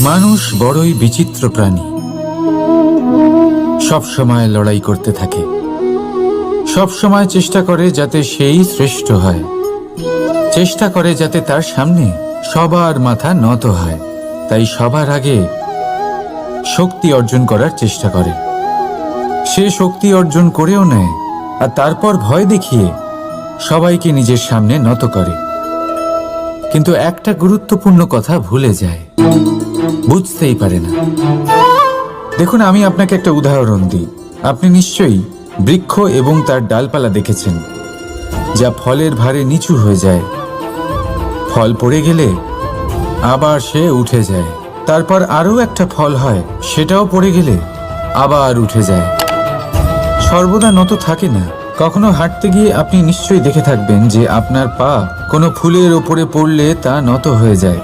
মানুষ বড়ই বিচিত্র প্রাণী। সব সময় লড়াই করতে থাকে, সব সময় চেষ্টা করে যাতে সেই শ্রেষ্ঠ হয়, চেষ্টা করে যাতে তার সামনে সবার মাথা নত হয়। তাই সবার আগে শক্তি অর্জন করার চেষ্টা করে। সে শক্তি অর্জন করেও নেয়, আর তারপর ভয় দেখিয়ে সবাইকে নিজের সামনে নত করে। কিন্তু একটা গুরুত্বপূর্ণ কথা ভুলে যায়, বুঝতেই পারে না। দেখুন, আমি আপনাকে একটা উদাহরণ দিই। আপনি নিশ্চয়ই বৃক্ষ এবং তার ডালপালা দেখেছেন, যা ফলের ভারে নিচু হয়ে যায়। ফল পড়ে গেলে আবার সে উঠে যায়, তারপর আরও একটা ফল হয়, সেটাও পড়ে গেলে আবার উঠে যায়। সর্বদা নত থাকে না। কখনো হাঁটতে গিয়ে আপনি নিশ্চয়ই দেখে থাকবেন যে আপনার পা কোনো ফুলের ওপরে পড়লে তা নত হয়ে যায়,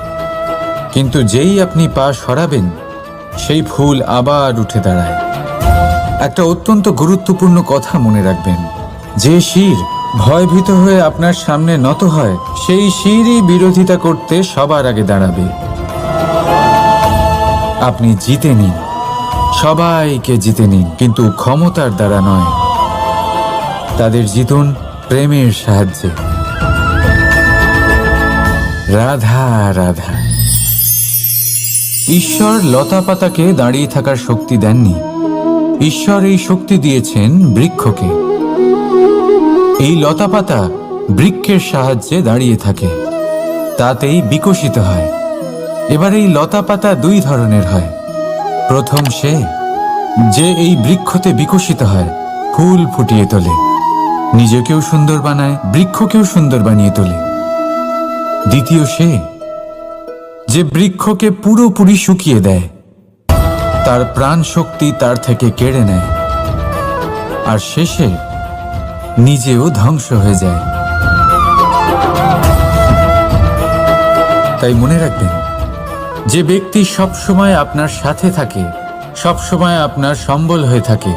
কিন্তু যেই আপনি পা সরাবেন সেই ফুল আবার উঠে দাঁড়ায়। একটা অত্যন্ত গুরুত্বপূর্ণ কথা মনে রাখবেন, যে শির ভয়ভীত হয়ে আপনার সামনে নত হয়, সেই শিরই বিরোধিতা করতে সবার আগে দাঁড়াবে। আপনি জিতে নিন, সবাইকে জিতে নিন, কিন্তু ক্ষমতার দ্বারা নয়। তাদের জিতুন প্রেমের সাহায্যে। রাধা রাধা। ঈশ্বর লতা পাতাকে দাঁড়িয়ে থাকার শক্তি দেননি, ঈশ্বর এই শক্তি দিয়েছেন বৃক্ষকে। এই লতা পাতা বৃক্ষের সাহায্যে দাঁড়িয়ে থাকে, তাতেই বিকশিত হয়। এবার এই লতা পাতা দুই ধরনের হয়। প্রথম সে যে এই বৃক্ষতে বিকশিত হয়, ফুল ফুটিয়ে তোলে, নিজেকেও সুন্দর বানায়, বৃক্ষকেও সুন্দর বানিয়ে তোলে। দ্বিতীয় সে যে বৃক্ষকে পুরোপুরি শুকিয়ে দেয়, তার প্রাণ শক্তি তার থেকে কেড়ে নেয়, আর শেষে নিজেও ধ্বংস হয়ে যায়। তাই মনে রাখবেন, যে ব্যক্তি সবসময় আপনার সাথে থাকে, সবসময় আপনার সম্বল হয়ে থাকে,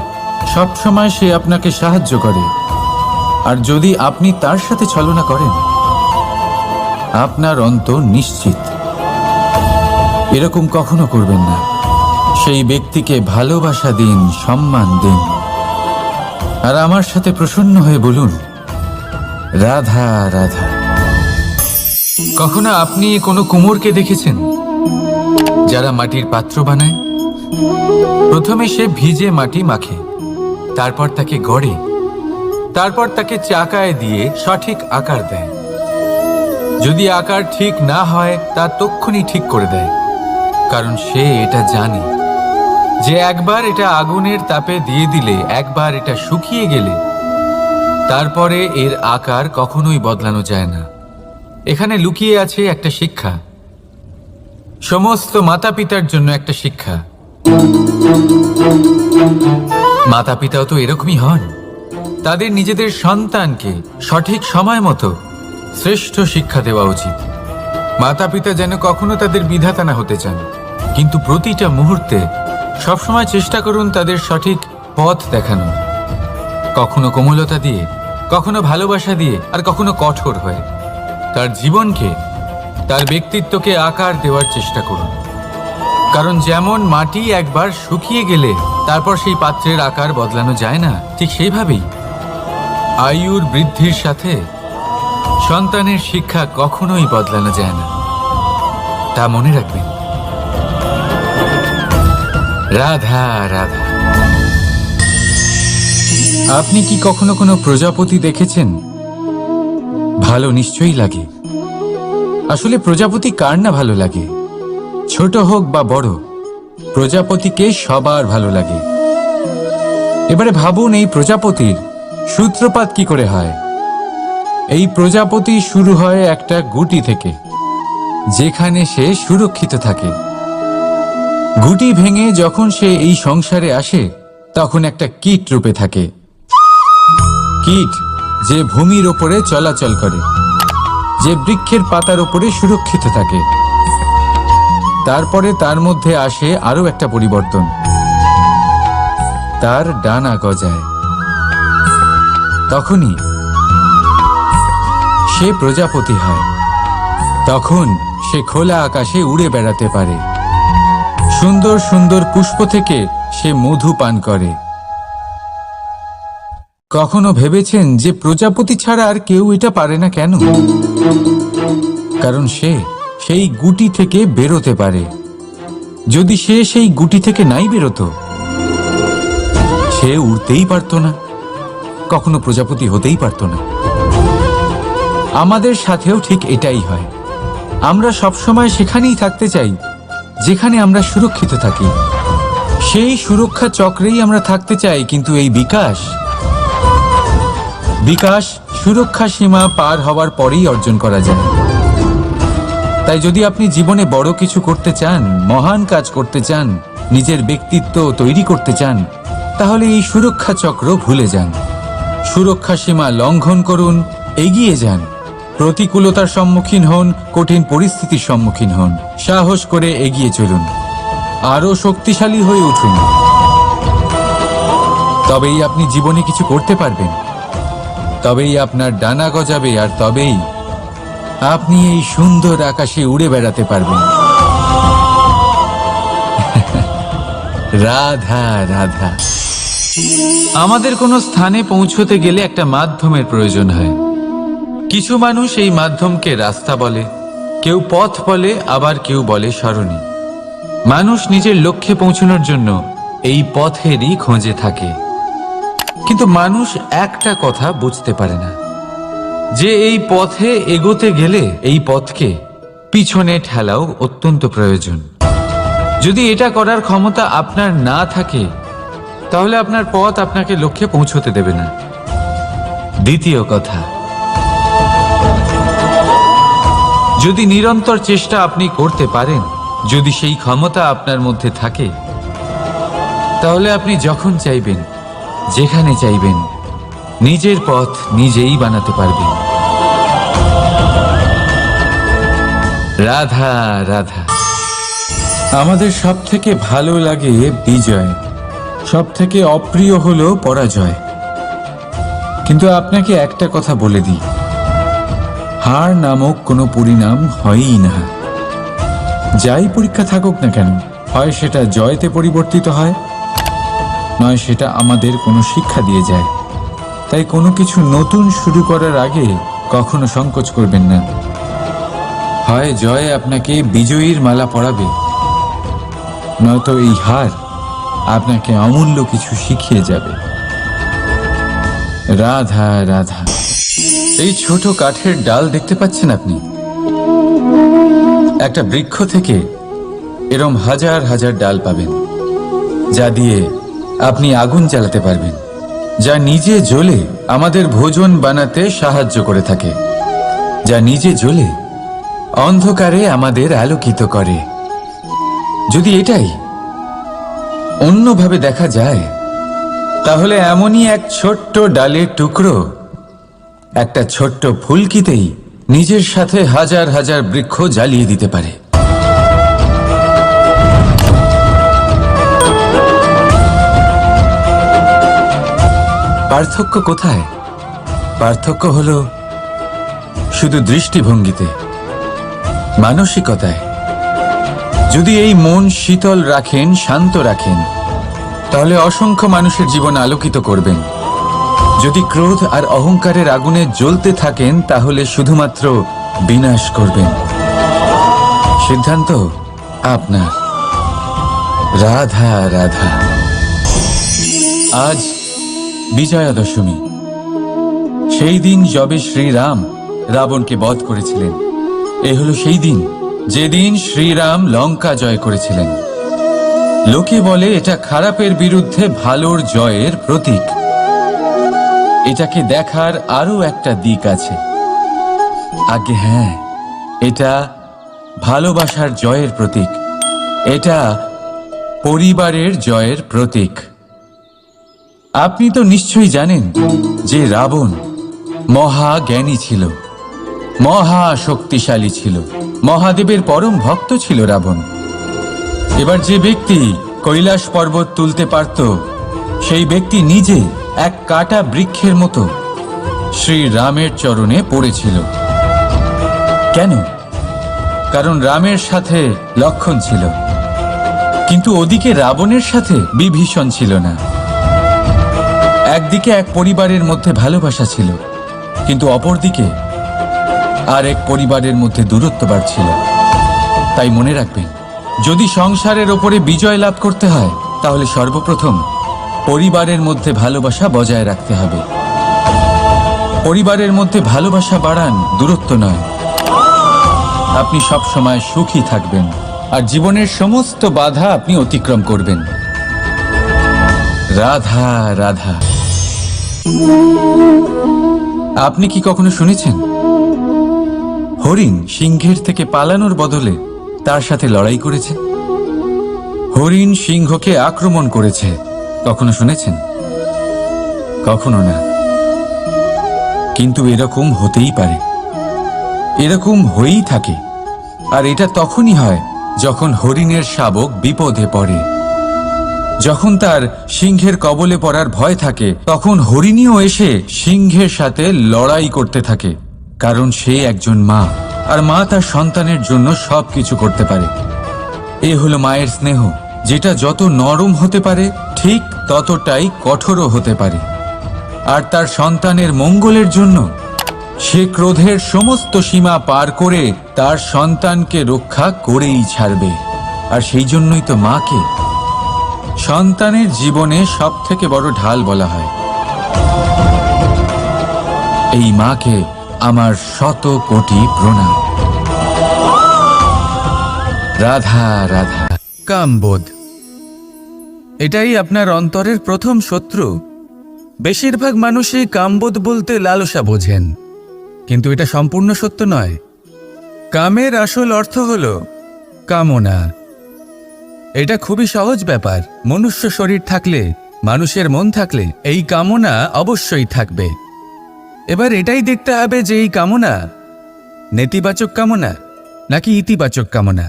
সবসময় সে আপনাকে সাহায্য করে, আর যদি আপনি তার সাথে ছলনা করেন, আপনার অন্ত নিশ্চিত। এরকম কখনো করবেন না। সেই ব্যক্তিকে ভালোবাসা দিন, সম্মান দিন, আর আমার সাথে প্রসন্ন হয়ে বলুন, রাধা রাধা। কখনো আপনি কোনো কুমোরকে দেখেছেন যারা মাটির পাত্র বানায়? প্রথমে সে ভিজে মাটি মাখে, তারপর তাকে গড়ে, তারপর তাকে চাকায় দিয়ে সঠিক আকার দেয়। যদি আকার ঠিক না হয়, তা তক্ষুনি ঠিক করে দেয়, কারণ সে এটা জানে যে একবার এটা আগুনের তাপে দিয়ে দিলে, একবার এটা শুকিয়ে গেলে, তারপরে এর আকার কখনোই বদলানো যায় না। এখানে লুকিয়ে আছে একটা শিক্ষা, সমস্ত মাতা পিতার জন্য একটা শিক্ষা। মাতা পিতাও তো এরকমই হন। তাদের নিজেদের সন্তানকে সঠিক সময় মতো শ্রেষ্ঠ শিক্ষা দেওয়া উচিত। মাতা পিতা যেন কখনো তাদের বিধাতা না হতে চান, কিন্তু প্রতিটা মুহূর্তে সবসময় চেষ্টা করুন তাদের সঠিক পথ দেখানো। কখনো কোমলতা দিয়ে, কখনো ভালোবাসা দিয়ে, আর কখনো কঠোর হয়ে। তার জীবনকে, তার ব্যক্তিত্বকে আকার দেওয়ার চেষ্টা করুন। কারণ যেমন মাটি একবার শুকিয়ে গেলে তারপর সেই পাত্রের আকার বদলানো যায় না, ঠিক সেইভাবেই আয়ুর বৃদ্ধির সাথে সন্তানের শিক্ষা কখনোই বদলানো যায় না। তা মনে রাখবেন। রাধা রাধা। আপনি কি কখনো কোনো প্রজাপতি দেখেছেন? ভালো নিশ্চয়ই লাগে। আসলে প্রজাপতি কার না ভালো লাগে? ছোট হোক বা বড়, প্রজাপতিকে সবার ভালো লাগে। এবারে ভাবুন, এই প্রজাপতির সূত্রপাত কি করে হয়? এই প্রজাপতি শুরু হয় একটা গুটি থেকে, যেখানে সে সুরক্ষিত থাকে। গুটি ভেঙে যখন সে এই সংসারে আসে, তখন একটা কীট রূপে থাকে। কীট যে ভূমির ওপরে চলাচল করে, যে বৃক্ষের পাতার ওপরে সুরক্ষিত থাকে। তারপরে তার মধ্যে আসে আরো একটা পরিবর্তন, তার ডানা গজায়। তখনই সে প্রজাপতি হয়। তখন সে খোলা আকাশে উড়ে বেড়াতে পারে। সুন্দর সুন্দর পুষ্প থেকে সে মধু পান করে। কখনো ভেবেছেন যে প্রজাপতি ছাড়া আর কেউ এটা পারে না কেন? কারণ সে সেই গুটি থেকে বেরোতে পারে। যদি সে সেই গুটি থেকে নাই বেরোতো, সে উড়তেই পারত না, কখনো প্রজাপতি হতেই পারত না। আমাদের সাথেও ঠিক এটাই হয়। আমরা সবসময় সেখানেই থাকতে চাই যেখানে আমরা সুরক্ষিত থাকি। সেই সুরক্ষা চক্রেই আমরা থাকতে চাই, কিন্তু এই বিকাশ সুরক্ষা সীমা পার হওয়ার পরেই অর্জন করা যায়। তাই যদি আপনি জীবনে বড় কিছু করতে চান, মহান কাজ করতে চান, নিজের ব্যক্তিত্ব তৈরি করতে চান, তাহলে এই সুরক্ষা চক্র ভুলে যান। সুরক্ষা সীমা লঙ্ঘন করুন, এগিয়ে যান, প্রতিকূলতার সম্মুখীন হন, কঠিন পরিস্থিতির সম্মুখীন হন, সাহস করে এগিয়ে চলুন, আরো শক্তিশালী হয়ে উঠুন। তবেই আপনি জীবনে কিছু করতে পারবেন, তবেই আপনার ডানা গজাবে, আর তবেই আপনি এই সুন্দর আকাশে উড়ে বেড়াতে পারবেন। রাধা রাধা। আমাদের কোনো স্থানে পৌঁছতে গেলে একটা মাধ্যমের প্রয়োজন হয়। কিছু মানুষ এই মাধ্যমকে রাস্তা বলে, কেউ পথ বলে, আবার কেউ বলে সরণি। মানুষ নিজের লক্ষ্যে পৌঁছানোর জন্য এই পথেরই খোঁজে থাকে, কিন্তু মানুষ একটা কথা বুঝতে পারে না, যে এই পথে এগোতে গেলে এই পথকে পিছনে ঠেলাও অত্যন্ত প্রয়োজন। যদি এটা করার ক্ষমতা আপনার না থাকে, তাহলে আপনার পথ আপনাকে লক্ষ্যে পৌঁছতে দেবে না। দ্বিতীয় কথা, যদি নিরন্তর চেষ্টা আপনি করতে পারেন, যদি সেই ক্ষমতা আপনার মধ্যে থাকে, তাহলে আপনি যখন চাইবেন, যেখানে চাইবেন, নিজের পথ নিজেই বানাতে পারবেন। রাধা রাধা। আমাদের সব থেকে ভালো লাগে বিজয়, সব থেকে অপ্রিয় হলো পরাজয়। কিন্তু আপনাকে একটা কথা বলে দিই, হার নামক কোনো পরিণাম হয়ই না। যাই পরীক্ষা থাকুক না কেন, হয় সেটা জয়তে পরিবর্তিত হয়, নয় সেটা আমাদের কোনো শিক্ষা দিয়ে যায়। তাই কোনো কিছু নতুন শুরু করার আগে কখনো সংকোচ করবেন না। হয় জয় আপনাকে বিজয়ীর মালা পরাবে, নয়তো এই হার আপনাকে অমূল্য কিছু শিখিয়ে যাবে। রাধা রাধা। এই ছোট কাঠের ডাল দেখতে পাচ্ছেন আপনি? একটা বৃক্ষ থেকে এরম হাজার হাজার ডাল পাবেন, যা দিয়ে আপনি আগুন জ্বালাতে পারবেন, যা নিজে জ্বলে আমাদের ভোজন বানাতে সাহায্য করে থাকে, যা নিজে জ্বলে অন্ধকারে আমাদের আলোকিত করে। যদি এটাই অন্যভাবে দেখা যায়, তাহলে এমনই এক ছোট্ট ডালের টুকরো একটা ছোট্ট ফুলকিতেই নিজের সাথে হাজার হাজার বৃক্ষ জ্বালিয়ে দিতে পারে। পার্থক্য কোথায়? পার্থক্য হলো শুধু দৃষ্টিভঙ্গিতে, মানসিকতায়। যদি এই মন শীতল রাখেন, শান্ত রাখেন, তাহলে অসংখ্য মানুষের জীবন আলোকিত করবেন। যদি ক্রোধ আর অহংকারের আগুনে জ্বলতে থাকেন, তাহলে শুধুমাত্র বিনাশ করবেন। সিদ্ধান্ত আপনার। রাধা রাধা। আজ বিজয়া দশমী, সেই দিন যবে শ্রীরাম রাবণকে বধ করেছিলেন। এ হলো সেই দিন যেদিন শ্রীরাম লঙ্কা জয় করেছিলেন। লোকে বলে এটা খারাপের বিরুদ্ধে ভালোর জয়ের প্রতীক। এটাকে দেখার আরো একটা দিক আছে। আগে হ্যাঁ, এটা ভালোবাসার জয়ের প্রতীক, এটা পরিবারের জয়ের প্রতীক। আপনি তো নিশ্চয়ই জানেন যে রাবণ মহাজ্ঞানী ছিল, মহা শক্তিশালী ছিল, মহাদেবের পরম ভক্ত ছিল রাবণ। এবার যে ব্যক্তি কৈলাস পর্বত তুলতে পারত, সেই ব্যক্তি নিজে এক কাটা বৃক্ষের মতো শ্রী রামের চরণে পড়েছিল। কেন? কারণ রামের সাথে লক্ষণ ছিল, কিন্তু ওদিকে রাবণের সাথে বিভীষণ ছিল না। একদিকে এক পরিবারের মধ্যে ভালোবাসা ছিল, কিন্তু অপরদিকে আর এক পরিবারের মধ্যে দূরত্ব বাড়ছিল। তাই মনে রাখবেন, যদি সংসারের ওপরে বিজয় লাভ করতে হয় তাহলে সর্বপ্রথম পরিবারের মধ্যে ভালোবাসা বজায় রাখতে হবে। পরিবারের মধ্যে ভালোবাসা বাড়ান, দূরত্ব নয়। আপনি সব সময় সুখী থাকবেন আর জীবনের সমস্ত বাধা আপনি অতিক্রম করবেন। রাধা রাধা। আপনি কি কখনো শুনেছেন হরিণ সিংহের থেকে পালানোর বদলে তার সাথে লড়াই করেছে? হরিণ সিংহকে আক্রমণ করেছে, কখনো শুনেছেন? কখনো না। কিন্তু এরকম হতেই পারে, এরকম হয়েই থাকে। আর এটা তখনই হয় যখন হরিণের শাবক বিপদে পড়ে। যখন তার সিংহের কবলে পড়ার ভয় থাকে, তখন হরিণীও এসে সিংহের সাথে লড়াই করতে থাকে। কারণ সে একজন মা, আর মা তার সন্তানের জন্য সবকিছু করতে পারে। এ হলো মায়ের স্নেহ, যেটা যত নরম হতে পারে ঠিক ততটাই কঠোরও হতে পারে। আর তার সন্তানের মঙ্গলের জন্য সে ক্রোধের সমস্ত সীমা পার করে তার সন্তানকে রক্ষা করেই ছাড়বে। আর সেই জন্যই তো মাকে সন্তানের জীবনে সবথেকে বড় ঢাল বলা হয়। এই মাকে আমার শত কোটি প্রণাম। রাধা রাধা। কামবোধ, এটাই আপনার অন্তরের প্রথম শত্রু। বেশিরভাগ মানুষই কামবোধ বলতে লালসা বোঝেন, কিন্তু এটা সম্পূর্ণ সত্য নয়। কামের আসল অর্থ হল কামনা। এটা খুবই সহজ ব্যাপার। মনুষ্য শরীর থাকলে, মানুষের মন থাকলে এই কামনা অবশ্যই থাকবে। এবার এটাই দেখতে হবে যে এই কামনা নেতিবাচক কামনা নাকি ইতিবাচক কামনা।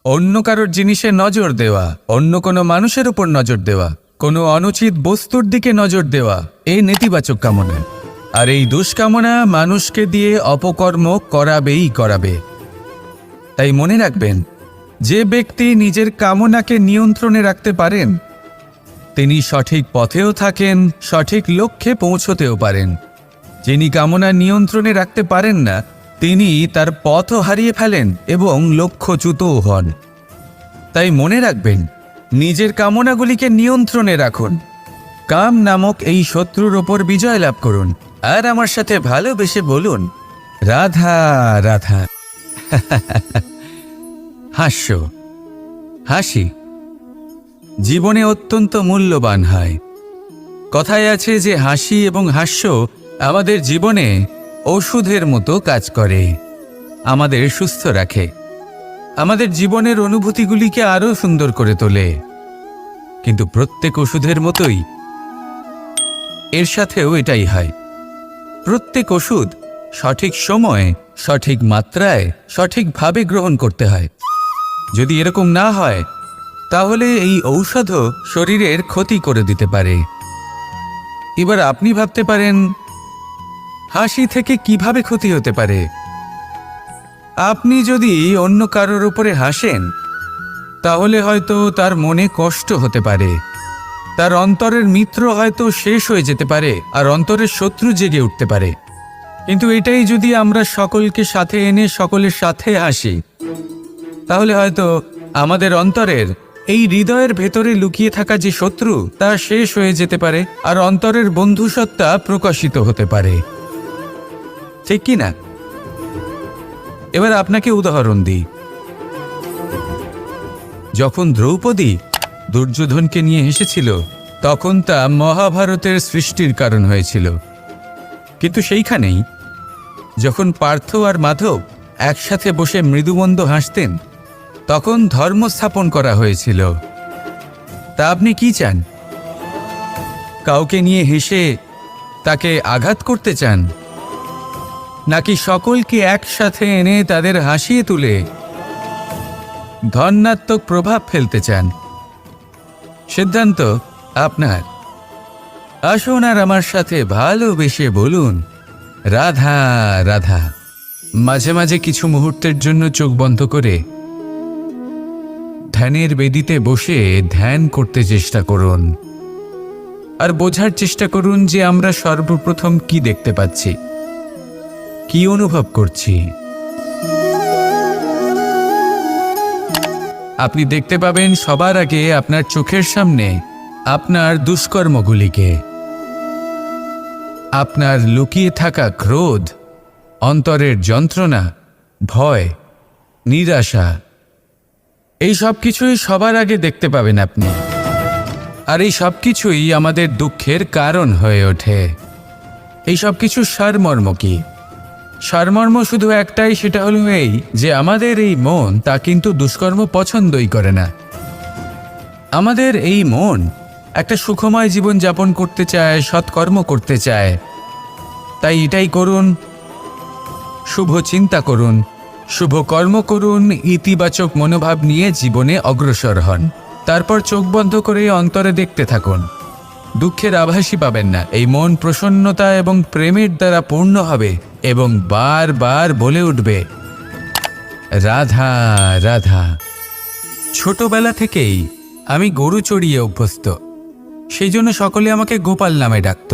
অন্য কারোর জিনিসে নজর দেওয়া, অন্য কোনো মানুষের উপর নজর দেওয়া, কোনো অনুচিত বস্তুর দিকে নজর দেওয়া, এই নেতিবাচক কামনা। আর এই দুষ্কামনা মানুষকে দিয়ে অপকর্ম করাবেই করাবে। তাই মনে রাখবেন, যে ব্যক্তি নিজের কামনাকে নিয়ন্ত্রণে রাখতে পারেন তিনি সঠিক পথেও থাকেন, সঠিক লক্ষ্যে পৌঁছতেও পারেন। যিনি কামনা নিয়ন্ত্রণে রাখতে পারেন না তিনি তার পথও হারিয়ে ফেলেন এবং লক্ষ্যচ্যুতও হন। তাই মনে রাখবেন, নিজের কামনাগুলিকে নিয়ন্ত্রণে রাখুন। কাম নামক এই শত্রুর ওপর বিজয় লাভ করুন। আর আমার সাথে ভালোবেসে বলুন, রাধা রাধা। হাস্য, হাসি জীবনে অত্যন্ত মূল্যবান হয়। কথায় আছে যে হাসি এবং হাস্য আমাদের জীবনে ওষুধের মতো কাজ করে, আমাদের সুস্থ রাখে, আমাদের জীবনের অনুভূতিগুলিকে আরও সুন্দর করে তোলে। কিন্তু প্রত্যেক ওষুধের মতোই এর সাথেও এটাই হয়। প্রত্যেক ওষুধ সঠিক সময়ে, সঠিক মাত্রায়, সঠিকভাবে গ্রহণ করতে হয়। যদি এরকম না হয় তাহলে এই ঔষধও শরীরের ক্ষতি করে দিতে পারে। এবার আপনি ভাবতে পারেন, হাসি থেকে কিভাবে ক্ষতি হতে পারে? আপনি যদি অন্য কারোর উপরে হাসেন তাহলে হয়তো তার মনে কষ্ট হতে পারে, তার অন্তরের মিত্র হয়তো শেষ হয়ে যেতে পারে, আর অন্তরের শত্রু জেগে উঠতে পারে। কিন্তু এটাই যদি আমরা সকলকে সাথে এনে সকলের সাথে হাসি, তাহলে হয়তো আমাদের অন্তরের এই হৃদয়ের ভেতরে লুকিয়ে থাকা যে শত্রু তা শেষ হয়ে যেতে পারে, আর অন্তরের বন্ধুসত্তা প্রকাশিত হতে পারে। ঠিক কি না? এবার আপনাকে উদাহরণ দিই। যখন দ্রৌপদী দুর্যোধনকে নিয়ে হেসেছিল তখন তা মহাভারতের সৃষ্টির কারণ হয়েছিল। কিন্তু সেইখানেই যখন পার্থ আর মাধব একসাথে বসে মৃদুমন্দ হাসতেন তখন ধর্ম স্থাপন করা হয়েছিল। তা আপনি কি চান? কাউকে নিয়ে হেসে তাকে আঘাত করতে চান, নাকি সকলকে একসাথে এনে তাদের হাসিয়ে তুলে ধনাত্মক প্রভাব ফেলতে চান? সিদ্ধান্ত আপনার। আসুন আর আমার সাথে ভালোবেসে বলুন, রাধা রাধা। মাঝে মাঝে কিছু মুহূর্তের জন্য চোখ বন্ধ করে ধ্যানের বেদিতে বসে ধ্যান করতে চেষ্টা করুন আর বোঝার চেষ্টা করুন যে আমরা সর্বপ্রথম কি দেখতে পাচ্ছি, কি অনুভব করছি। আপনি দেখতে পাবেন সবার আগে আপনার চোখের সামনে আপনার দুষ্কর্মগুলিকে, আপনার লুকিয়ে থাকা ক্রোধ, অন্তরের যন্ত্রণা, ভয়, নিরাশা, এই সব কিছুই সবার আগে দেখতে পাবেন আপনি। আর এই সব কিছুই আমাদের দুঃখের কারণ হয়ে ওঠে। এই সব কিছু সারমর্ম কি? সারমর্ম শুধু একটাই, সেটা হলো এই যে আমাদের এই মন তা কিন্তু দুষ্কর্ম পছন্দই করে না। আমাদের এই মন একটা সুখময় জীবন যাপন করতে চায়, সৎকর্ম করতে চায়। তাই এটাই করুন, শুভ চিন্তা করুন, শুভ কর্ম করুন, ইতিবাচক মনোভাব নিয়ে জীবনে অগ্রসর হন। তারপর চোখ বন্ধ করে অন্তরে দেখতে থাকুন। দুঃখের আভাসই পাবেন না। এই মন প্রসন্নতা এবং প্রেমের দ্বারা পূর্ণ হবে এবং বারবার বলে উঠবে, রাধা রাধা। ছোটবেলা থেকেই আমি গরু চড়িয়ে অভ্যস্ত, সেই জন্য সকলে আমাকে গোপাল নামে ডাকত।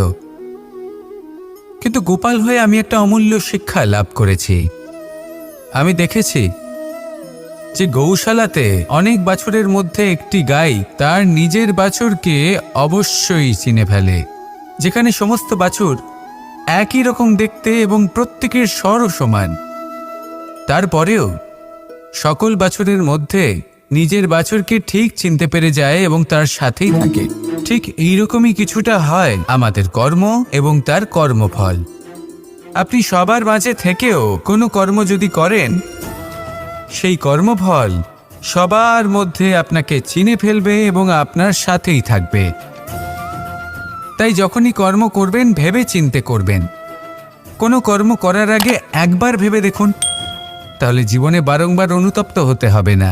কিন্তু গোপাল হয়ে আমি একটা অমূল্য শিক্ষা লাভ করেছি। আমি দেখেছি যে গৌশালাতে অনেক বাছুরের মধ্যে একটি গাই তার নিজের বাছুরকে অবশ্যই চিনে ফেলে। যেখানে সমস্ত বাছুর একই রকম দেখতে এবং প্রত্যেকের স্বরও সমান, তারপরেও সকল বাছুরের মধ্যে নিজের বাছুরকে ঠিক চিনতে পেরে যায় এবং তার সাথেই থাকে। ঠিক এইরকমই কিছুটা হয় আমাদের কর্ম এবং তার কর্মফল। আপনি সবার মাঝে থেকেও কোনো কর্ম যদি করেন, সেই কর্মফল সবার মধ্যে আপনাকে চিনে ফেলবে এবং আপনার সাথেই থাকবে। তাই যখনই কর্ম করবেন ভেবে চিন্তে করবেন। কোনো কর্ম করার আগে একবার ভেবে দেখুন, তাহলে জীবনে বারংবার অনুতপ্ত হতে হবে না।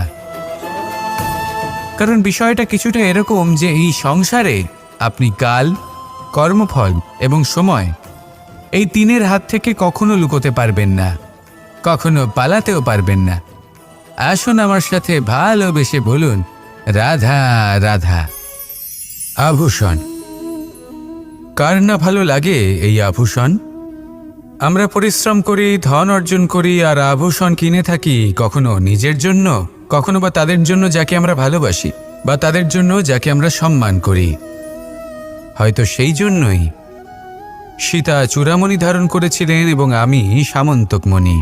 কারণ বিষয়টা কিছুটা এরকম যে এই সংসারে আপনি কাল, কর্মফল এবং সময়, এই তিনের হাত থেকে কখনো লুকোতে পারবেন না, কখনো পালাতেও পারবেন না। আসুন আমার সাথে ভালোবেসে বলুন, রাধা রাধা। আভূষণ। কার না ভালো লাগে এই আভূষণ? আমরা পরিশ্রম করি, ধন অর্জন করি আর আভূষণ কিনে থাকি, কখনো নিজের জন্য, কখনো বা তাদের জন্য যাকে আমরা ভালোবাসি, বা তাদের জন্য যাকে আমরা সম্মান করি। হয়তো সেই জন্যই সীতা চূড়ামণি ধারণ করেছিলেন এবং আমি সামন্তকমণি।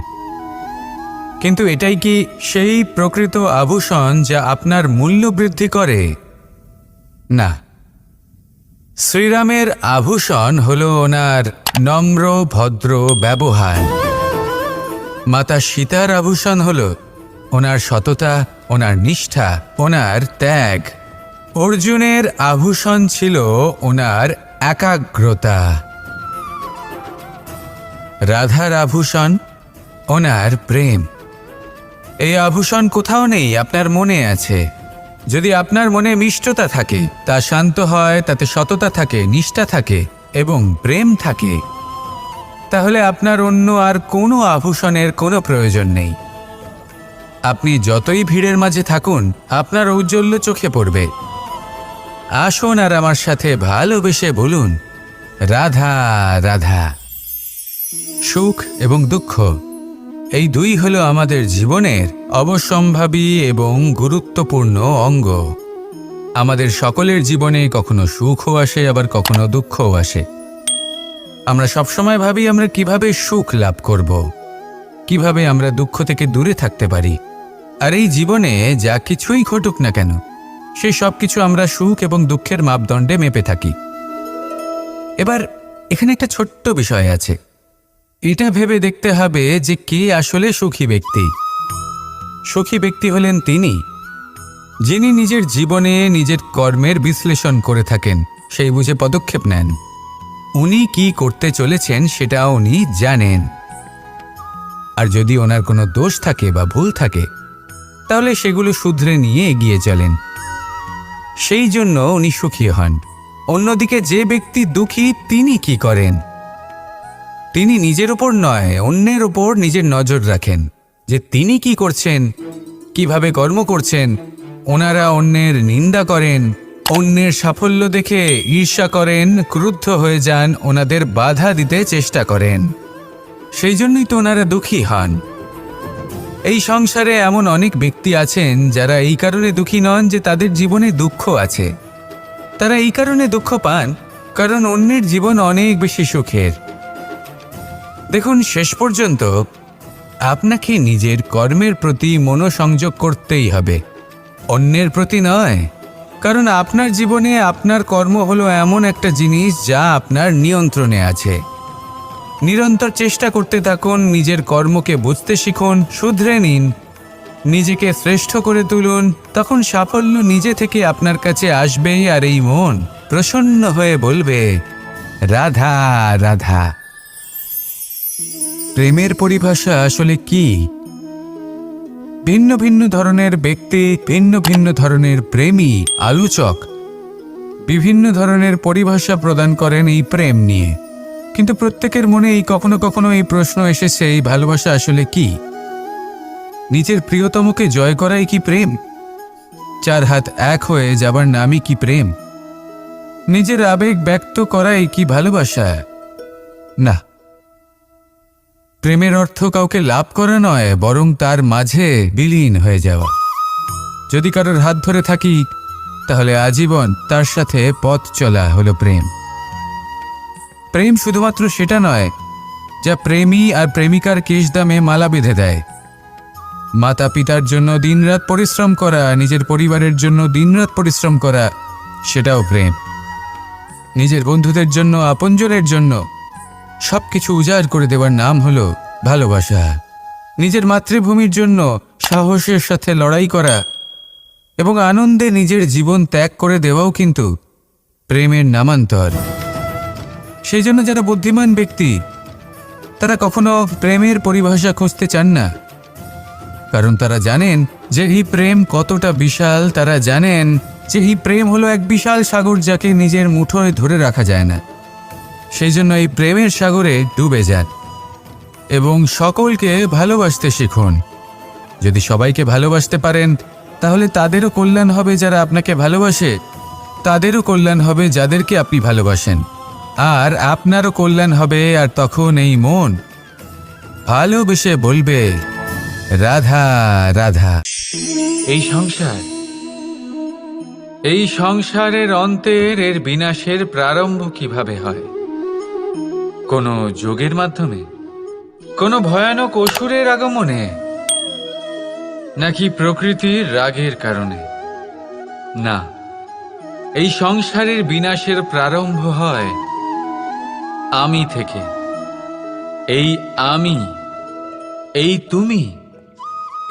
কিন্তু এটাই কি সেই প্রকৃত আভূষণ যা আপনার মূল্য বৃদ্ধি করে? না। শ্রীরামের আভূষণ হলো ওনার নম্র ভদ্র ব্যবহার। মাতা সীতার আভূষণ হলো ওনার সততা, ওনার নিষ্ঠা, ওনার ত্যাগ। অর্জুনের আভূষণ ছিল ওনার একাগ্রতা। রাধার আভূষণ ওনার প্রেম। এই আভূষণ কোথাও নেই, আপনার মনে আছে। যদি আপনার মনে মিষ্টতা থাকে, তা শান্ত হয়, তাতে সততা থাকে, নিষ্ঠা থাকে এবং প্রেম থাকে, তাহলে আপনার অন্য আর কোনো আভূষণের কোনো প্রয়োজন নেই। আপনি যতই ভিড়ের মাঝে থাকুন, আপনার ঔজ্জ্বল্য চোখে পড়বে। আসুন আর আমার সাথে ভালোবেসে বলুন, রাধা রাধা। সুখ এবং দুঃখ, এই দুই হলো আমাদের জীবনের অবশ্যম্ভাবী এবং গুরুত্বপূর্ণ অঙ্গ। আমাদের সকলের জীবনে কখনো সুখও আসে, আবার কখনো দুঃখও আসে। আমরা সবসময় ভাবি আমরা কিভাবে সুখ লাভ করব, কিভাবে আমরা দুঃখ থেকে দূরে থাকতে পারি। আর এই জীবনে যা কিছুই ঘটুক না কেন, সেই সব কিছু আমরা সুখ এবং দুঃখের মাপদণ্ডে মেপে থাকি। এবার এখানে একটা ছোট্ট বিষয় আছে। এটা ভেবে দেখতে হবে যে কে আসলে সুখী ব্যক্তি। সুখী ব্যক্তি হলেন তিনি যিনি নিজের জীবনে নিজের কর্মের বিশ্লেষণ করে থাকেন, সেই বুঝে পদক্ষেপ নেন। উনি কি করতে চলেছেন সেটা উনি জানেন। আর যদি ওনার কোনো দোষ থাকে বা ভুল থাকে, তাহলে সেগুলো শুধরে নিয়ে এগিয়ে চলেন। সেই জন্য উনি সুখী হন। অন্যদিকে যে ব্যক্তি দুঃখী, তিনি কি করেন? তিনি নিজের ওপর নয়, অন্যের ওপর নিজের নজর রাখেন যে তিনি কি করছেন, কিভাবে কর্ম করছেন, ওনারা অন্যের নিন্দা করেন, অন্যের সাফল্য দেখে ঈর্ষা করেন, ক্রুদ্ধ হয়ে যান, ওনাদের বাধা দিতে চেষ্টা করেন। সেই জন্যই তো ওনারা দুঃখী হন। এই সংসারে এমন অনেক ব্যক্তি আছেন যারা এই কারণে দুঃখী নন যে তাদের জীবনে দুঃখ আছে। তারা এই কারণে দুঃখ পান কারণ অন্যের জীবন অনেক বেশি সুখের। দেখুন, শেষ পর্যন্ত আপনাকে নিজের কর্মের প্রতি মনোসংযোগ করতেই হবে, অন্যের প্রতি নয়। কারণ আপনার জীবনে আপনার কর্ম হলো এমন একটা জিনিস যা আপনার নিয়ন্ত্রণে আছে। নিরন্তর চেষ্টা করতে থাকুন, নিজের কর্মকে বুঝতে শিখুন, শুধরে নিন, নিজেকে শ্রেষ্ঠ করে তুলুন। তখন সাফল্য নিজে থেকে আপনার কাছে আসবে, আর এই মন প্রসন্ন হয়ে বলবে, রাধা রাধা। প্রেমের পরিভাষা আসলে কি? ভিন্ন ভিন্ন ধরনের ব্যক্তি, ভিন্ন ভিন্ন ধরনের প্রেমী, আলোচক বিভিন্ন ধরনের পরিভাষা প্রদান করেন এই প্রেম নিয়ে। কিন্তু প্রত্যেকের মনেই কখনো কখনো এই প্রশ্ন এসেছে, এই ভালোবাসা আসলে কি? নিজের প্রিয়তমকে জয় করাই কি প্রেম? চার হাত এক হয়ে যাবার নামই কি প্রেম? নিজের আবেগ ব্যক্ত করাই কি ভালোবাসা? না, প্রেমের অর্থ কাউকে লাভ করা নয়, বরং তার মাঝে বিলীন হয়ে যাওয়া। যদি কারোর হাত ধরে থাকি তাহলে আজীবন তার সাথে পথ চলা হলো প্রেম। প্রেম শুধুমাত্র সেটা নয় যা প্রেমী আর প্রেমিকার কেশদামে মালা বেঁধে দেয়। মাতা পিতার জন্য দিনরাত পরিশ্রম করা, নিজের পরিবারের জন্য দিনরাত পরিশ্রম করা, সেটাও প্রেম। নিজের বন্ধুদের জন্য, আপনজনের জন্য সবকিছু উজাড় করে দেওয়ার নাম হলো ভালোবাসা। নিজের মাতৃভূমির জন্য সাহসের সাথে লড়াই করা এবং আনন্দে নিজের জীবন ত্যাগ করে দেওয়াও কিন্তু প্রেমের নামান্তর। সেই জন্য যারা বুদ্ধিমান ব্যক্তি তারা কখনো প্রেমের পরিভাষা খুঁজতে চান না, কারণ তারা জানেন যে এই প্রেম কতটা বিশাল। তারা জানেন যে এই প্রেম হলো এক বিশাল সাগর যাকে নিজের মুঠোয় ধরে রাখা যায় না। সেই জন্য এই প্রেমের সাগরে ডুবে যান এবং সকলকে ভালোবাসতে শিখুন। যদি সবাইকে ভালোবাসতে পারেন তাহলে তাদেরও কল্যাণ হবে, যারা আপনাকে ভালোবাসে তাদেরও কল্যাণ হবে যাদেরকে আপনি ভালোবাসেন, আর আপনারও কল্যাণ হবে। আর তখন এই মন ভালোবেসে বলবে, রাধা রাধা। এই সংসারের অন্তের, এর বিনাশের প্রারম্ভ কিভাবে হয়? কোনো যোগের মাধ্যমে? কোনো ভয়ানক অসুরের আগমনে? নাকি প্রকৃতির রাগের কারণে? না, এই সংসারের বিনাশের প্রারম্ভ হয় আমি থেকে। এই আমি, এই তুমি,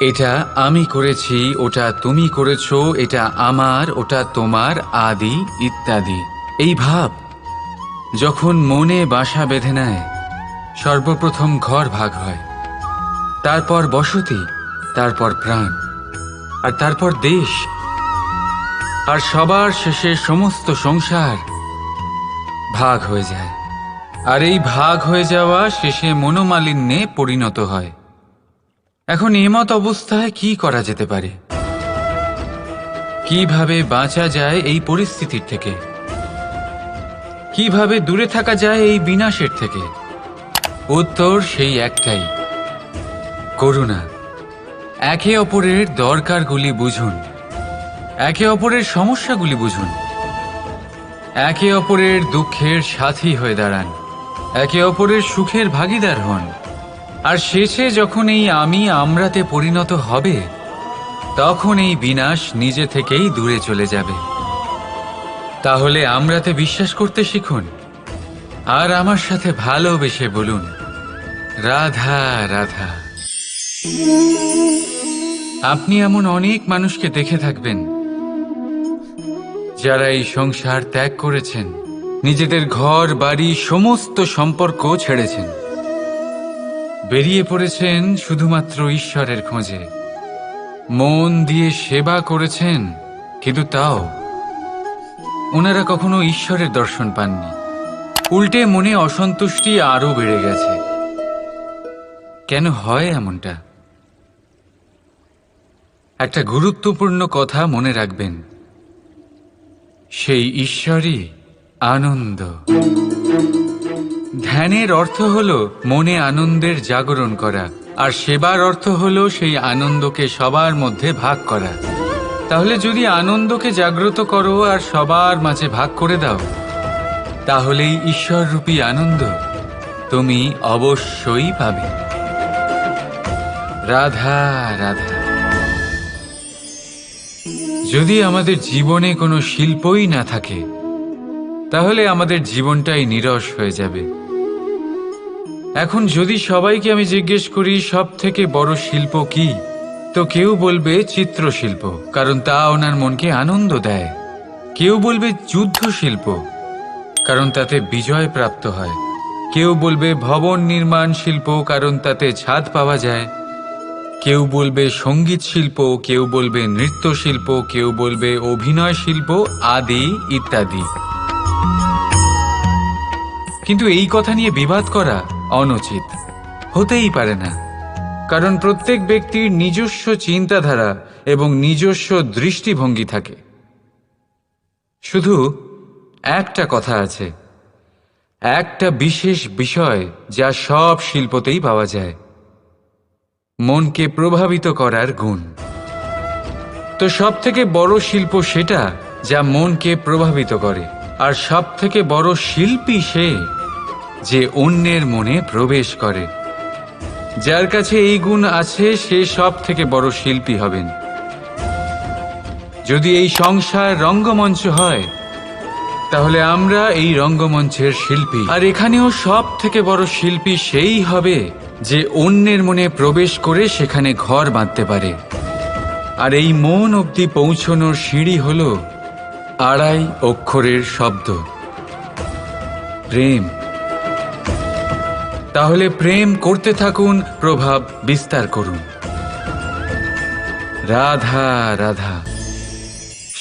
এটা আমি করেছি, ওটা তুমি করেছো, এটা আমার, ওটা তোমার, আদি ইত্যাদি। এই ভাব যখন মনে বাসা বেঁধে নেয়, সর্বপ্রথম ঘর ভাগ হয়, তারপর বসতি, তারপর প্রাণ, আর তারপর দেশ, আর সবার শেষে সমস্ত সংসার ভাগ হয়ে যায়। আর এই ভাগ হয়ে যাওয়া শেষে মনোমালিন্যে পরিণত হয়। এখন এমত অবস্থায় কি করা যেতে পারে? কিভাবে বাঁচা যায় এই পরিস্থিতির থেকে? কিভাবে দূরে থাকা যায় এই বিনাশের থেকে? উত্তর সেই একটাই, করুণা। একে অপরের দরকারগুলি বুঝুন, একে অপরের সমস্যাগুলি বুঝুন, একে অপরের দুঃখের সাথী হয়ে দাঁড়ান, একে অপরের সুখের ভাগীদার হন। আর শেষে যখন এই আমি আমরাতে পরিণত হবে, তখন এই বিনাশ নিজে থেকেই দূরে চলে যাবে। তাহলে আমরাতে বিশ্বাস করতে শিখুন, আর আমার সাথে ভালোবেসে বলুন, রাধা রাধা। আপনি এমন অনেক মানুষকে দেখে থাকবেন যারা এই সংসার ত্যাগ করেছেন, নিজেদের ঘর বাড়ি সমস্ত সম্পর্ক ছেড়েছেন, বেরিয়ে পড়েছেন শুধুমাত্র ঈশ্বরের খোঁজে। মন দিয়ে সেবা করেছেন, কিন্তু তাও ওনারা কখনো ঈশ্বরের দর্শন পাননি। উল্টে মনে অসন্তুষ্টি আরো বেড়ে গেছে। কেন হয় এমনটা? একটা গুরুত্বপূর্ণ কথা মনে রাখবেন, সেই ঈশ্বরই আনন্দ। ধ্যানের অর্থ হলো মনে আনন্দের জাগরণ করা, আর সেবার অর্থ হলো সেই আনন্দকে সবার মধ্যে ভাগ করা। তাহলে যদি আনন্দকে জাগ্রত করো আর সবার মাঝে ভাগ করে দাও, তাহলেই ঈশ্বররূপী আনন্দ তুমি অবশ্যই পাবে। রাধা রাধা। যদি আমাদের জীবনে কোনো শিল্পই না থাকে, তাহলে আমাদের জীবনটাই নীরস হয়ে যাবে। এখন যদি সবাইকে আমি জিজ্ঞেস করি সব থেকে বড় শিল্প কি, তো কেউ বলবে চিত্রশিল্প, কারণ তা ওনার মনকে আনন্দ দেয়। কেউ বলবে যুদ্ধ শিল্প, কারণ তাতে বিজয় প্রাপ্ত হয়। কেউ বলবে ভবন নির্মাণ শিল্প, কারণ তাতে ছাদ পাওয়া যায়। কেউ বলবে সঙ্গীত শিল্প, কেউ বলবে নৃত্য শিল্প, কেউ বলবে অভিনয় শিল্প, আদি ইত্যাদি। কিন্তু এই কথা নিয়ে বিবাদ করা অনুচিত, হতেই পারে না। কারণ প্রত্যেক ব্যক্তির নিজস্ব চিন্তাধারা এবং নিজস্ব দৃষ্টিভঙ্গি থাকে। শুধু একটা কথা আছে, একটা বিশেষ বিষয় যা সব শিল্পতেই পাওয়া যায়, মনকে প্রভাবিত করার গুণ। তো সব থেকে বড় শিল্প সেটা যা মনকে প্রভাবিত করে, আর সব থেকে বড় শিল্পী সে যে অন্যের মনে প্রবেশ করে। যার কাছে এই গুণ আছে সে সব থেকে বড় শিল্পী হবেন। যদি এই সংসার রঙ্গমঞ্চ হয়, তাহলে আমরা এই রঙ্গমঞ্চের শিল্পী। আর এখানেও সব থেকে বড় শিল্পী সেই হবে যে অন্যের মনে প্রবেশ করে সেখানে ঘর বাঁধতে পারে। আর এই মন অবধি পৌঁছনোর সিঁড়ি হল 2.5 অক্ষরের শব্দ, প্রেম। তাহলে প্রেম করতে থাকুন, প্রভাব বিস্তার করুন। রাধা রাধা।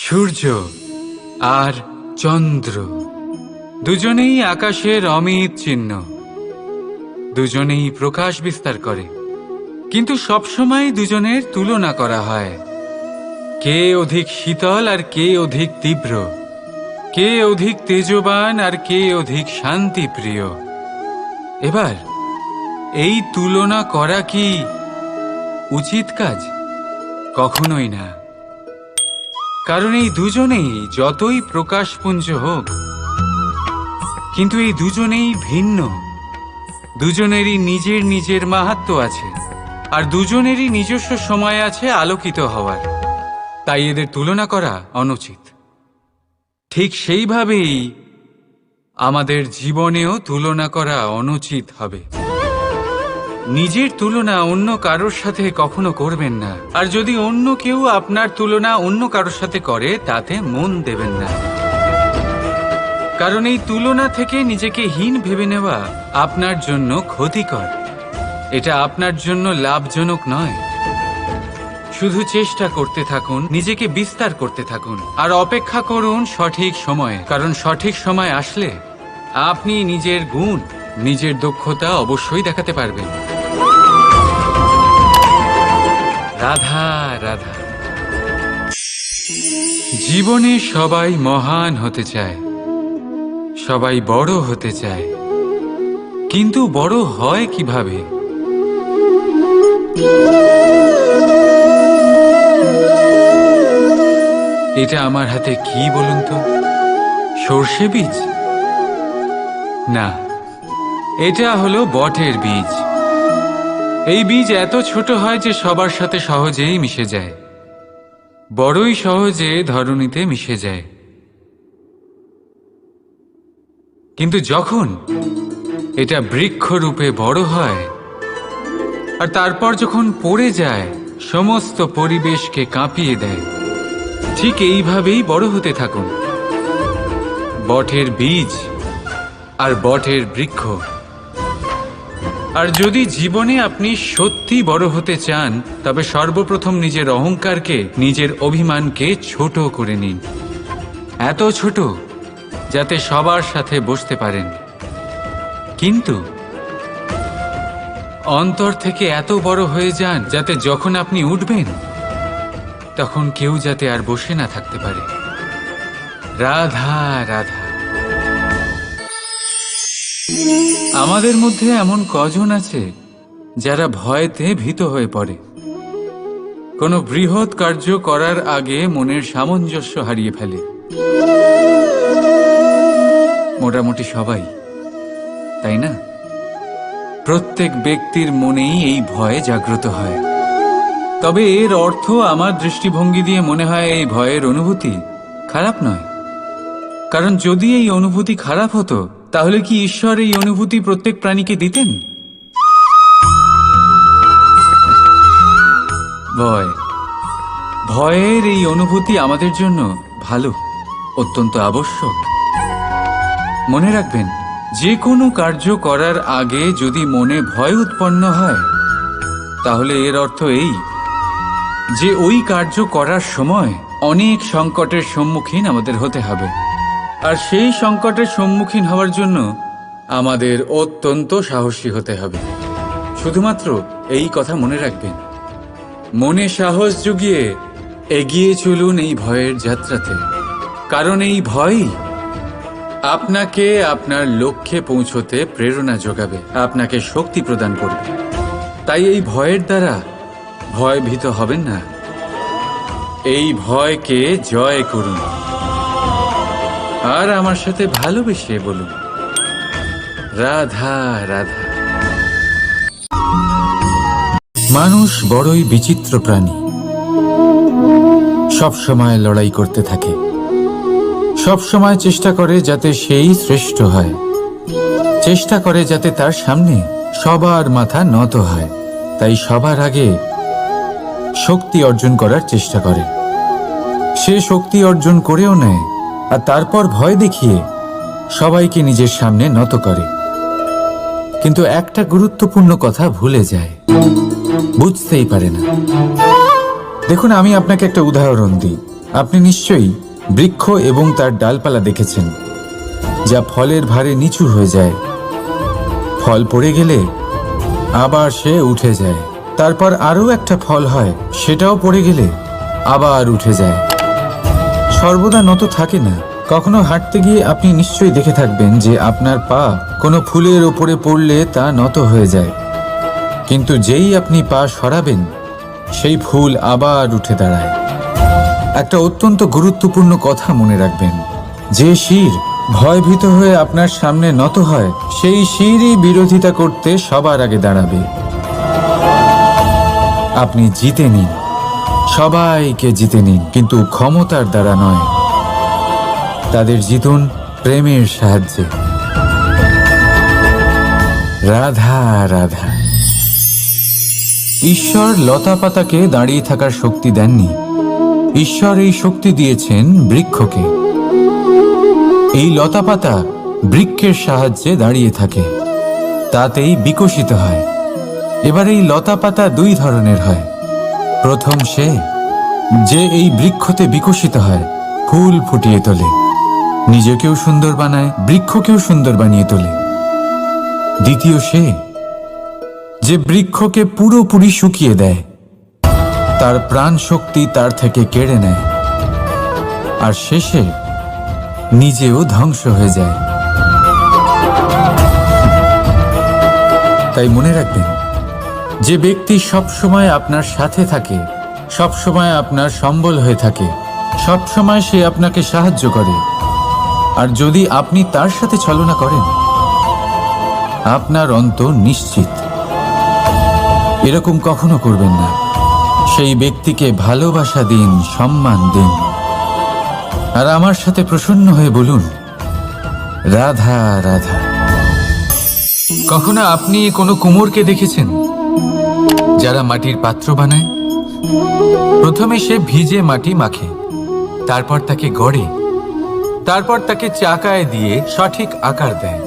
সূর্য আর চন্দ্র দুজনেই আকাশের অমিত চিহ্ন, দুজনেই প্রকাশ বিস্তার করে, কিন্তু সবসময় দুজনের তুলনা করা হয়। কে অধিক শীতল আর কে অধিক তীব্র, কে অধিক তেজবান আর কে অধিক শান্তিপ্রিয়। এবার এই তুলনা করা কি উচিত কাজ? কখনোই না। কারণ এই দুজনেই যতই প্রকাশপুঞ্জ হোক, কিন্তু এই দুজনেই ভিন্ন। দুজনেরই নিজের নিজের মাহাত্ম্য আছে, আর দুজনেরই নিজস্ব সময় আছে আলোকিত হওয়ার। তাই এদের তুলনা করা অনুচিত। ঠিক সেইভাবেই আমাদের জীবনেও তুলনা করা অনুচিত হবে। নিজের তুলনা অন্য কারোর সাথে কখনো করবেন না। আর যদি অন্য কেউ আপনার তুলনা অন্য কারোর সাথে করে, তাতে মন দেবেন না। কারণ এই তুলনা থেকে নিজেকে হীন ভেবে নেওয়া আপনার জন্য ক্ষতিকর। এটা আপনার জন্য লাভজনক নয়। শুধু চেষ্টা করতে থাকুন, নিজেকে বিস্তার করতে থাকুন, আর অপেক্ষা করুন সঠিক সময়ে। কারণ সঠিক সময় আসলে আপনি নিজের গুণ, নিজের দক্ষতা অবশ্যই দেখাতে পারবেন। রাধা রাধা। জীবনে সবাই মহান হতে চায়, সবাই বড় হতে চায়, কিন্তু বড় হয় কিভাবে? এটা আমার হাতে কি বলুন তো? সর্ষে বীজ? না, এটা হলো বটের বীজ। এই বীজ এত ছোট হয় যে সবার সাথে সহজেই মিশে যায়, বড়ই সহজে ধরণীতে মিশে যায়। কিন্তু যখন এটা বৃক্ষরূপে বড় হয়, আর তারপর যখন পড়ে যায়, সমস্ত পরিবেশকে কাঁপিয়ে দেয়। ঠিক এইভাবেই বড় হতে থাকুন, বটের বীজ আর বটের বৃক্ষ। আর যদি জীবনে আপনি সত্যি বড় হতে চান, তবে সর্বপ্রথম নিজের অহংকারকে, নিজের অভিমানকে ছোট করে নিন। এত ছোট যাতে সবার সাথে বসতে পারেন, কিন্তু অন্তর থেকে এত বড় হয়ে যান যাতে যখন আপনি উঠবেন, তখন কেউ যাতে আর বসে না থাকতে পারে। রাধা রাধা। আমাদের মধ্যে এমন কজন আছে যারা ভয়তে ভীত হয়ে পড়ে, কোনো বৃহৎ কার্য করার আগে মনের সামঞ্জস্য হারিয়ে ফেলে? মোটামুটি সবাই, তাই না? প্রত্যেক ব্যক্তির মনেই এই ভয় জাগ্রত হয়। তবে এর অর্থ আমার দৃষ্টিভঙ্গি দিয়ে মনে হয় এই ভয়ের অনুভূতি খারাপ নয়। কারণ যদি এই অনুভূতি খারাপ হতো, তাহলে কি ঈশ্বর এই অনুভূতি প্রত্যেক প্রাণীকে দিতেন? ভয়ের এই অনুভূতি আমাদের জন্য ভালো, অত্যন্ত আবশ্যক। মনে রাখবেন, যে কোনো কার্য করার আগে যদি মনে ভয় উৎপন্ন হয়, তাহলে এর অর্থ এই যে ওই কার্য করার সময় অনেক সংকটের সম্মুখীন আমাদের হতে হবে। আর সেই সংকটের সম্মুখীন হওয়ার জন্য আমাদের অত্যন্ত সাহসী হতে হবে। শুধুমাত্র এই কথা মনে রাখবেন, মনে সাহস জুগিয়ে এগিয়ে চলুন এই ভয়ের যাত্রাতে। কারণ এই ভয়ই আপনাকে আপনার লক্ষ্যে পৌঁছতে প্রেরণা যোগাবে, আপনাকে শক্তি প্রদান করবে। তাই এই ভয়ের দ্বারা ভয়ভীত হবেন না, এই ভয়কে জয় করুন। আর আমার সাথে ভালোবেসে বলুন, রাধা রাধা। মানুষ বড়ই বিচিত্র প্রাণী, সব সময় লড়াই করতে থাকে, সব সময় চেষ্টা করে যাতে সেই শ্রেষ্ঠ হয়, চেষ্টা করে যাতে তার সামনে সবার মাথা নত হয়। তাই সবার আগে শক্তি অর্জন করার চেষ্টা করে। সে শক্তি অর্জন করেও নেয়, আর তারপর ভয় দেখিয়ে সবাইকে নিজের সামনে নত করে। কিন্তু একটা গুরুত্বপূর্ণ কথা ভুলে যায়, বুঝতেই পারে না। দেখুন, আমি আপনাকে একটা উদাহরণ দিই। আপনি নিশ্চয়ই বৃক্ষ এবং তার ডালপালা দেখেছেন, যা ফলের ভারে নিচু হয়ে যায়। ফল পড়ে গেলে আবার সে উঠে যায়, তারপর আরও একটা ফল হয়, সেটাও পড়ে গেলে আবার উঠে যায়। সর্বদা নত থাকে না। কখনো হাঁটতে গিয়ে আপনি নিশ্চয়ই দেখে থাকবেন যে আপনার পা কোনো ফুলের ওপরে পড়লে তা নত হয়ে যায়, কিন্তু যেই আপনি পা সরাবেন, সেই ফুল আবার উঠে দাঁড়ায়। একটা অত্যন্ত গুরুত্বপূর্ণ কথা মনে রাখবেন, যে শির ভয়ভীত হয়ে আপনার সামনে নত হয়, সেই শিরই বিরোধিতা করতে সবার আগে দাঁড়াবে। আপনি জিতে নিন, সবাইকে জিতে নিন, কিন্তু ক্ষমতার দ্বারা নয়। তাদের জিতুন প্রেমের সাহায্যে। রাধা রাধা। ঈশ্বর লতা পাতাকে দাঁড়িয়ে থাকার শক্তি দেননি, ঈশ্বর এই শক্তি দিয়েছেন বৃক্ষকে। এই লতা পাতা বৃক্ষের সাহায্যে দাঁড়িয়ে থাকে, তাতেই বিকশিত হয়। এবার এই লতা পাতা দুই ধরনের হয়। প্রথম সে যে এই বৃক্ষতে বিকশিত হয়, ফুল ফুটিয়ে তোলে, নিজেকেও সুন্দর বানায়, বৃক্ষকেও সুন্দর বানিয়ে তোলে। দ্বিতীয় সে যে বৃক্ষকে পুরোপুরি শুকিয়ে দেয়, তার প্রাণ শক্তি তার থেকে কেড়ে নেয়, আর শেষে নিজেও ধ্বংস হয়ে যায়। তাই মনে রাখবেন, যে ব্যক্তি সবসময় আপনার সাথে থাকে, সবসময় আপনার সম্বল হয়ে থাকে, সবসময় সে আপনাকে সাহায্য করে, আর যদি আপনি তার সাথে ছলনা করেন, আপনার অন্ত নিশ্চিত। এরকম কখনো করবেন না। সেই ব্যক্তিকে ভালোবাসা দিন, সম্মান দিন, আর আমার সাথে প্রসন্ন হয়ে বলুন, রাধা রাধা। কখনো আপনি কোনো কুমোরকে দেখেছেন যারা মাটির পাত্র বানায়? প্রথমে সে ভিজে মাটি মাখে, তারপর তাকে গড়ে, তারপর তাকে চাকায় দিয়ে সঠিক আকার দেয়।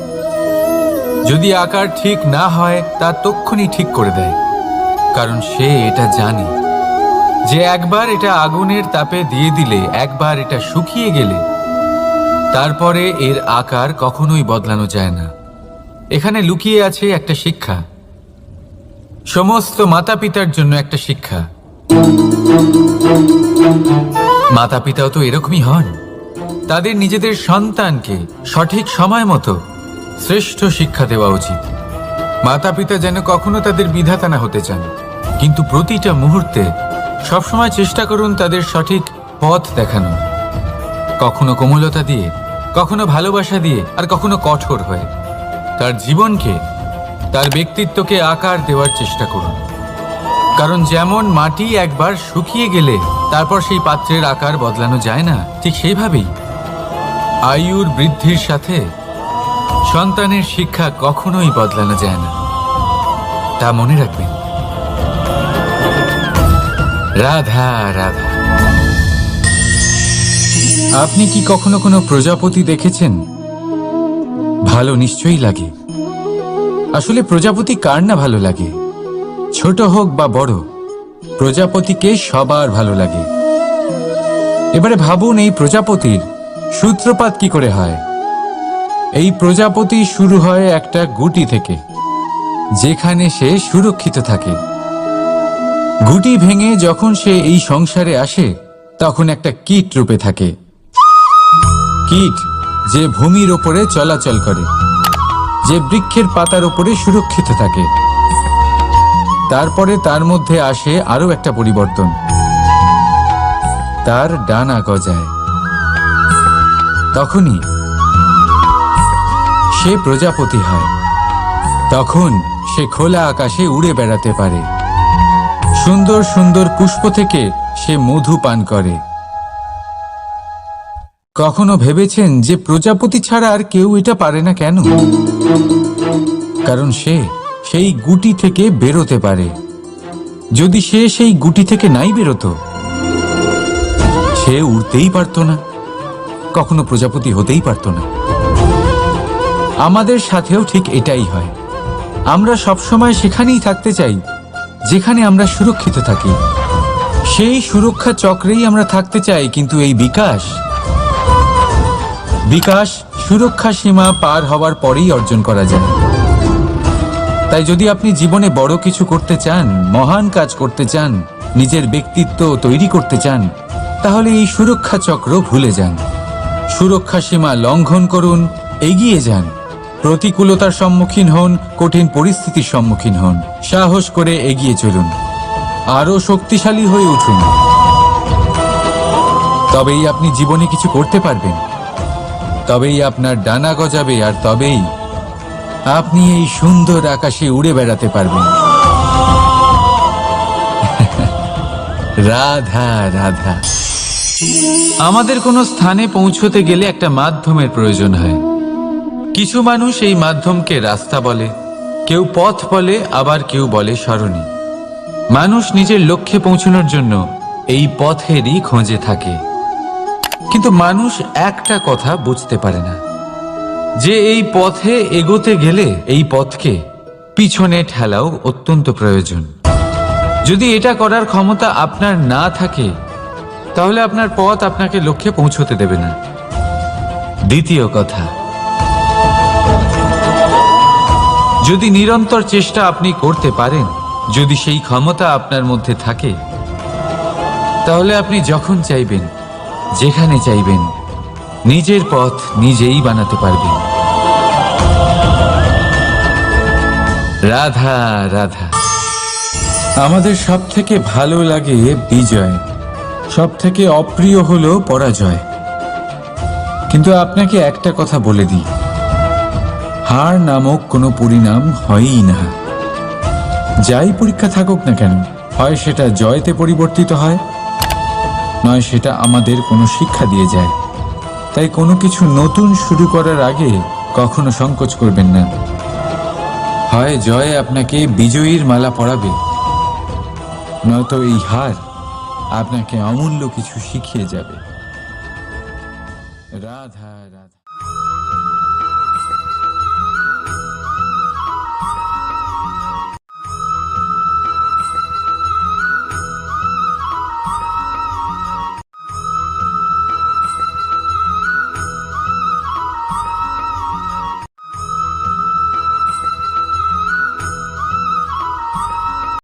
যদি আকার ঠিক না হয়, তা তক্ষুনি ঠিক করে দেয়, কারণ সে এটা জানে যে একবার এটা আগুনের তাপে দিয়ে দিলে, একবার এটা শুকিয়ে গেলে, তারপরে এর আকার কখনোই বদলানো যায় না। এখানে লুকিয়ে আছে একটা শিক্ষা, সমস্ত মাতা পিতার জন্য একটা শিক্ষা। মাতা পিতাও তো এরকমই হন। তাদের নিজেদের সন্তানকে সঠিক সময় মতো শ্রেষ্ঠ শিক্ষা দেওয়া উচিত। মাতা পিতা যেন কখনো তাদের বিধাতা না হতে চান, কিন্তু প্রতিটা মুহূর্তে সবসময় চেষ্টা করুন তাদের সঠিক পথ দেখানোর। কখনো কোমলতা দিয়ে, কখনো ভালোবাসা দিয়ে, আর কখনো কঠোর হয়ে তার জীবনকে, তার ব্যক্তিত্বকে আকার দেওয়ার চেষ্টা করুন। কারণ যেমন মাটি একবার শুকিয়ে গেলে তারপর সেই পাত্রের আকার বদলানো যায় না, ঠিক সেইভাবেই আয়ুর বৃদ্ধির সাথে সন্তানের শিক্ষা কখনোই বদলানো যায় না। তা মনে রাখবেন। রাধা রাধা। আপনি কি কখনো কোনো প্রজাপতি দেখেছেন? ভালো নিশ্চয়ই লাগে। আসলে প্রজাপতি কার না ভালো লাগে? ছোট হোক বা বড়, প্রজাপতিকে সবার ভালো লাগে। এবারে ভাবুন, এই প্রজাপতির সূত্রপাত কি করে হয়? এই প্রজাপতি শুরু হয় একটা গুটি থেকে, যেখানে সে সুরক্ষিত থাকে। গুটি ভেঙে যখন সে এই সংসারে আসে, তখন একটা কীট রূপে থাকে। কীট যে ভূমির ওপরে চলাচল করে, যে বৃক্ষের পাতার ওপরে সুরক্ষিত থাকে। তারপরে তার মধ্যে আসে আরো একটা পরিবর্তন, তার ডানা গজায়। তখনই সে প্রজাপতি হয়। তখন সে খোলা আকাশে উড়ে বেড়াতে পারে। সুন্দর সুন্দর পুষ্প থেকে সে মধু পান করে। কখনো ভেবেছেন যে প্রজাপতি ছাড়া আর কেউ এটা পারে না কেন? কারণ সে সেই গুটি থেকে বেরোতে পারে। যদি সে সেই গুটি থেকে নাই বেরোতো, সে উড়তেই পারতো না, কখনো প্রজাপতি হতেই পারতো না। আমাদের সাথেও ঠিক এটাই হয়। আমরা সবসময় সেখানেই থাকতে চাই যেখানে আমরা সুরক্ষিত থাকি। সেই সুরক্ষা চক্রেই আমরা থাকতে চাই, কিন্তু এই বিকাশ সুরক্ষা সীমা পার হওয়ার পরেই অর্জন করা যায়। তাই যদি আপনি জীবনে বড় কিছু করতে চান, মহান কাজ করতে চান, নিজের ব্যক্তিত্ব তৈরি করতে চান, তাহলে এই সুরক্ষা চক্র ভুলে যান। সুরক্ষা সীমা লঙ্ঘন করুন, এগিয়ে যান। প্রতিকূলতার সম্মুখীন হন, কঠিন পরিস্থিতির সম্মুখীন হন, সাহস করে এগিয়ে চলুন, আরো শক্তিশালী হয়ে উঠুন। তবেই আপনি জীবনে কিছু করতে পারবেন, তবেই আপনার ডানা গজাবে, আর তবেই আপনি এই সুন্দর আকাশে উড়ে বেড়াতে পারবেন। রাধা রাধা। আমাদের কোনো স্থানে পৌঁছতে গেলে একটা মাধ্যমের প্রয়োজন হয়। কিছু মানুষ এই মাধ্যমকে রাস্তা বলে, কেউ পথ বলে, আবার কেউ বলে সরণি। মানুষ নিজের লক্ষ্যে পৌঁছানোর জন্য এই পথেরই খোঁজে থাকে। কিন্তু মানুষ একটা কথা বুঝতে পারে না, যে এই পথে এগোতে গেলে এই পথকে পিছনে ঠেলাও অত্যন্ত প্রয়োজন। যদি এটা করার ক্ষমতা আপনার না থাকে, তাহলে আপনার পথ আপনাকে লক্ষ্যে পৌঁছতে দেবে না। দ্বিতীয় কথা, যদি নিরন্তর চেষ্টা আপনি করতে পারেন, যদি সেই ক্ষমতা আপনার মধ্যে থাকে, তাহলে আপনি যখন চাইবেন, যেখানে চাইবেন, নিজের পথ নিজেই বানাতে পারবেন। রাধা রাধা। আমাদের সব থেকে ভালো লাগে বিজয়, সব থেকে অপ্রিয় হলো পরাজয়। কিন্তু আপনাকে একটা কথা বলে দিই, হার নামক কোনো পরিণাম হয়ই না। যাই পরীক্ষা থাকুক না কেন, হয় সেটা জয়তে পরিবর্তিত হয়, নয় সেটা আমাদের কোনো শিক্ষা দিয়ে যায়। তাই কোনো কিছু নতুন শুরু করার আগে কখনো সংকোচ করবেন না। হয় জয় আপনাকে বিজয়ীর মালা পরাবে, নয়তো এই হার আপনাকে অমূল্য কিছু শিখিয়ে যাবে।